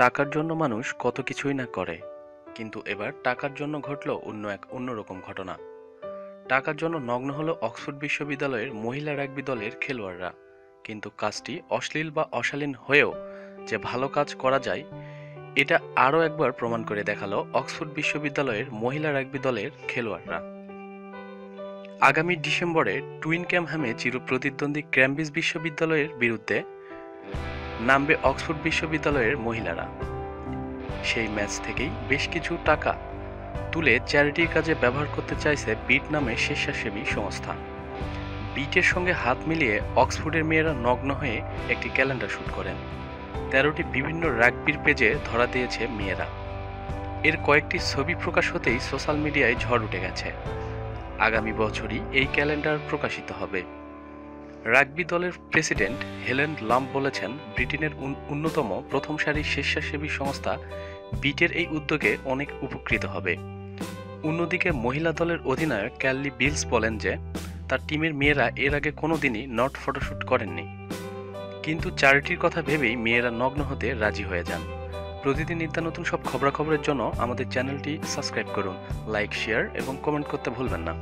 টাকার জন্য মানুষ কত কিছুই না করে, কিন্তু এবার টাকার জন্য ঘটল অন্যরকম ঘটনা। টাকার জন্য নগ্ন হলো অক্সফোর্ড বিশ্ববিদ্যালয়ের মহিলা রাগবি দলের খেলোয়াড়রা। কিন্তু কাজটি অশ্লীল বা অশালীন হয়েও যে ভালো কাজ করা যায়, এটা আরও একবার প্রমাণ করে দেখালো অক্সফোর্ড বিশ্ববিদ্যালয়ের মহিলা রাগবি দলের খেলোয়াড়রা। আগামী ডিসেম্বরে টুইনক্যামহ্যামে চিরপ্রতিদ্বন্দ্বী ক্যামব্রিজ বিশ্ববিদ্যালয়ের বিরুদ্ধে নামবে অক্সফোর্ড বিশ্ববিদ্যালয়ের মহিলারা। সেই ম্যাচ থেকেই বেশ কিছু টাকা তুলে চ্যারিটির কাজে ব্যবহার করতে চাইছে বিট নামে স্বেচ্ছাসেবী সংস্থা। বিটের সঙ্গে হাত মিলিয়ে অক্সফোর্ডের মেয়েরা নগ্ন হয়ে একটি ক্যালেন্ডার শুট করেন। 13টি বিভিন্ন রাগবির পেজে ধরা দিয়েছে মেয়েরা। এর কয়েকটি ছবি প্রকাশ হতেই সোশ্যাল মিডিয়ায় ঝড় উঠে গেছে। আগামী বছরই এই ক্যালেন্ডার প্রকাশিত হবে। রাগবি দলের প্রেসিডেন্ট হেলেন লাম্ব বলেছেন, ব্রিটেনের অন্যতম প্রথম সারির স্বেচ্ছাসেবী সংস্থা বিটের এই উদ্যোগে অনেক উপকৃত হবে। অন্যদিকে মহিলা দলের অধিনায়ক ক্যালি বিলস বলেন যে তার টিমের মেয়েরা এর আগে কোনোদিনই নট ফটোশ্যুট করেননি, কিন্তু চ্যারিটির কথা ভেবেই মেয়েরা নগ্ন হতে রাজি হয়ে যান। প্রতিদিন নিত্য নতুন সব খবরাখবরের জন্য আমাদের চ্যানেলটি সাবস্ক্রাইব করুন, লাইক, শেয়ার এবং কমেন্ট করতে ভুলবেন না।